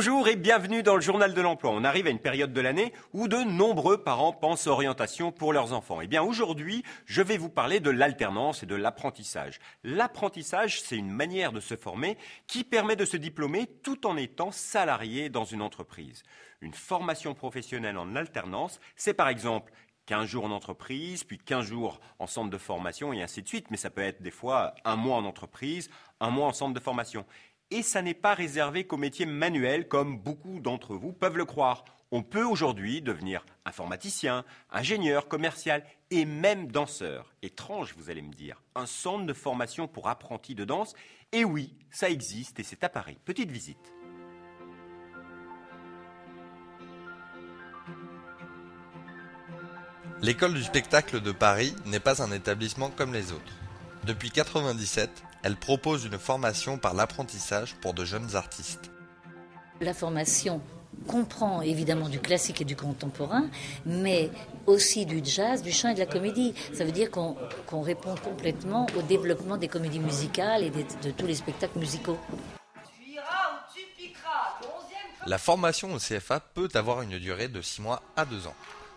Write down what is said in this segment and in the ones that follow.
Bonjour et bienvenue dans le Journal de l'Emploi. On arrive à une période de l'année où de nombreux parents pensent orientation pour leurs enfants. Eh bien aujourd'hui, je vais vous parler de l'alternance et de l'apprentissage. L'apprentissage, c'est une manière de se former qui permet de se diplômer tout en étant salarié dans une entreprise. Une formation professionnelle en alternance, c'est par exemple 15 jours en entreprise, puis 15 jours en centre de formation et ainsi de suite. Mais ça peut être des fois un mois en entreprise, un mois en centre de formation. Et ça n'est pas réservé qu'aux métiers manuels comme beaucoup d'entre vous peuvent le croire. On peut aujourd'hui devenir informaticien, ingénieur, commercial et même danseur. Étrange, vous allez me dire. Un centre de formation pour apprentis de danse. Et oui, ça existe et c'est à Paris. Petite visite. L'École du spectacle de Paris n'est pas un établissement comme les autres. Depuis 1997, elle propose une formation par l'apprentissage pour de jeunes artistes. La formation comprend évidemment du classique et du contemporain, mais aussi du jazz, du chant et de la comédie. Ça veut dire qu'on répond complètement au développement des comédies musicales et de tous les spectacles musicaux. La formation au CFA peut avoir une durée de 6 mois à 2 ans.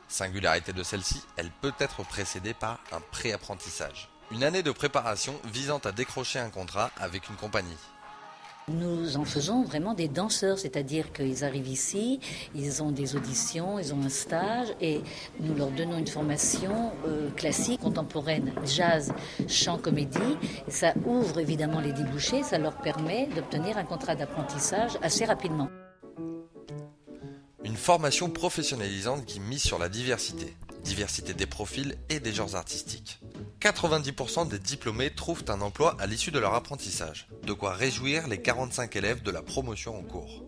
Singularité de celle-ci, elle peut être précédée par un pré-apprentissage. Une année de préparation visant à décrocher un contrat avec une compagnie. Nous en faisons vraiment des danseurs, c'est-à-dire qu'ils arrivent ici, ils ont des auditions, ils ont un stage et nous leur donnons une formation classique, contemporaine, jazz, chant, comédie. Et ça ouvre évidemment les débouchés, ça leur permet d'obtenir un contrat d'apprentissage assez rapidement. Une formation professionnalisante qui mise sur la diversité des profils et des genres artistiques. 90% des diplômés trouvent un emploi à l'issue de leur apprentissage, de quoi réjouir les 45 élèves de la promotion en cours.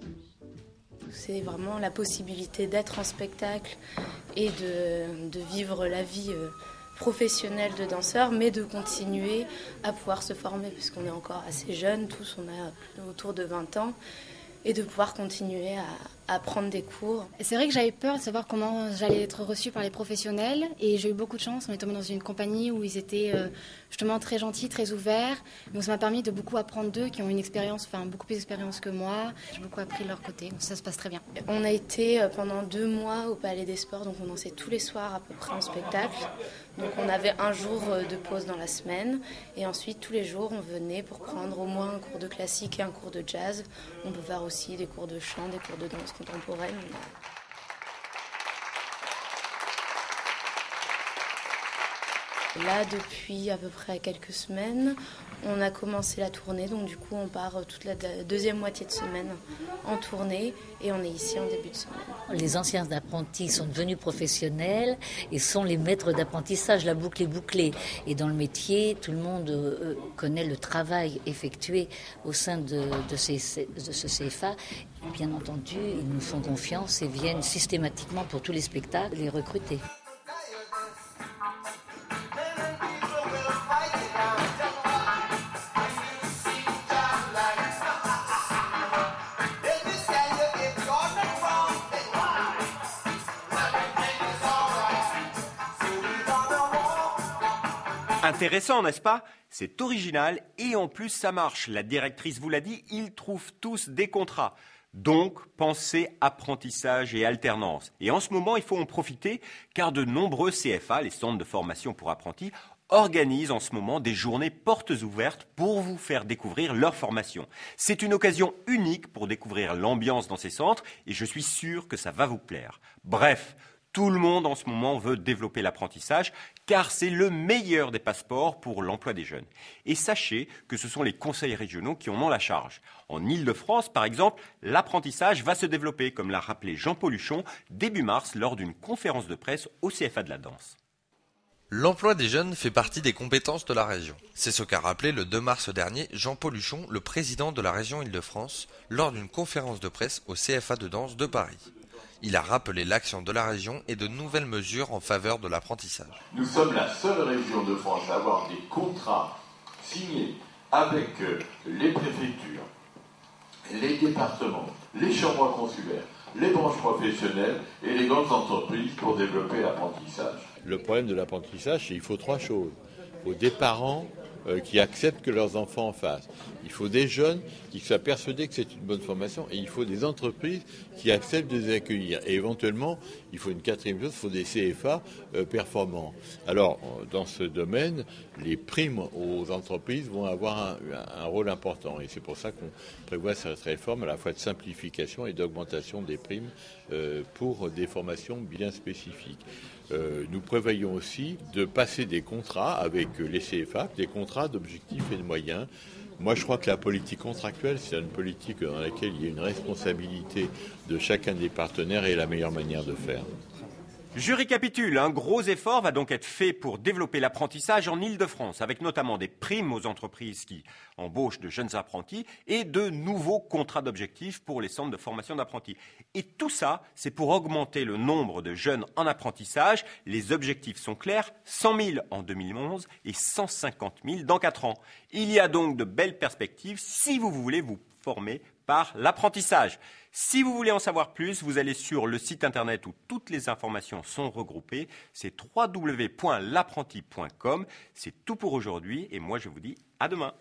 C'est vraiment la possibilité d'être en spectacle et de vivre la vie professionnelle de danseur, mais de continuer à pouvoir se former, puisqu'on est encore assez jeunes, tous on a autour de 20 ans, et de pouvoir continuer à prendre des cours. C'est vrai que j'avais peur de savoir comment j'allais être reçue par les professionnels et j'ai eu beaucoup de chance. On est tombé dans une compagnie où ils étaient justement très gentils, très ouverts. Donc ça m'a permis de beaucoup apprendre d'eux qui ont une expérience, beaucoup plus d'expérience que moi. J'ai beaucoup appris de leur côté, donc ça se passe très bien. On a été pendant 2 mois au Palais des Sports, donc on dansait tous les soirs à peu près en spectacle. Donc on avait un jour de pause dans la semaine et ensuite tous les jours on venait pour prendre au moins un cours de classique et un cours de jazz. On peut faire aussi des cours de chant, des cours de danse contemporaine. Là, depuis à peu près quelques semaines, on a commencé la tournée. Donc du coup, on part toute la deuxième moitié de semaine en tournée et on est ici en début de semaine. Les anciens apprentis sont devenus professionnels et sont les maîtres d'apprentissage. La boucle est bouclée. Et dans le métier, tout le monde connaît le travail effectué au sein de ce CFA. Bien entendu, ils nous font confiance et viennent systématiquement pour tous les spectacles les recruter. Intéressant, n'est-ce pas? C'est original et en plus ça marche. La directrice vous l'a dit, ils trouvent tous des contrats. Donc, pensez apprentissage et alternance. Et en ce moment, il faut en profiter car de nombreux CFA, les centres de formation pour apprentis, organisent en ce moment des journées portes ouvertes pour vous faire découvrir leur formation. C'est une occasion unique pour découvrir l'ambiance dans ces centres et je suis sûr que ça va vous plaire. Bref, tout le monde en ce moment veut développer l'apprentissage car c'est le meilleur des passeports pour l'emploi des jeunes. Et sachez que ce sont les conseils régionaux qui en ont la charge. En Île-de-France, par exemple, l'apprentissage va se développer, comme l'a rappelé Jean-Paul Huchon, début mars lors d'une conférence de presse au CFA de la danse. L'emploi des jeunes fait partie des compétences de la région. C'est ce qu'a rappelé le 2 mars dernier Jean-Paul Huchon, le président de la région Île-de-France, lors d'une conférence de presse au CFA de danse de Paris. Il a rappelé l'action de la région et de nouvelles mesures en faveur de l'apprentissage. Nous sommes la seule région de France à avoir des contrats signés avec les préfectures, les départements, les chambres consulaires, les branches professionnelles et les grandes entreprises pour développer l'apprentissage. Le problème de l'apprentissage, c'est qu'il faut 3 choses. Il faut des parents, qui acceptent que leurs enfants en fassent. Il faut des jeunes qui soient persuadés que c'est une bonne formation et il faut des entreprises qui acceptent de les accueillir. Et éventuellement, il faut une quatrième chose, il faut des CFA performants. Alors, dans ce domaine, les primes aux entreprises vont avoir un rôle important. Et c'est pour ça qu'on prévoit cette réforme à la fois de simplification et d'augmentation des primes pour des formations bien spécifiques. Nous prévoyons aussi de passer des contrats avec les CFA, des contrats d'objectifs et de moyens. Moi, je crois que la politique contractuelle, c'est une politique dans laquelle il y a une responsabilité de chacun des partenaires et la meilleure manière de faire. Je récapitule, un gros effort va donc être fait pour développer l'apprentissage en Île-de-France, avec notamment des primes aux entreprises qui embauchent de jeunes apprentis et de nouveaux contrats d'objectifs pour les centres de formation d'apprentis. Et tout ça, c'est pour augmenter le nombre de jeunes en apprentissage. Les objectifs sont clairs, 100 000 en 2011 et 150 000 dans 4 ans. Il y a donc de belles perspectives si vous voulez vous former par l'apprentissage. Si vous voulez en savoir plus, vous allez sur le site internet où toutes les informations sont regroupées. C'est www.lapprenti.com. C'est tout pour aujourd'hui et moi je vous dis à demain.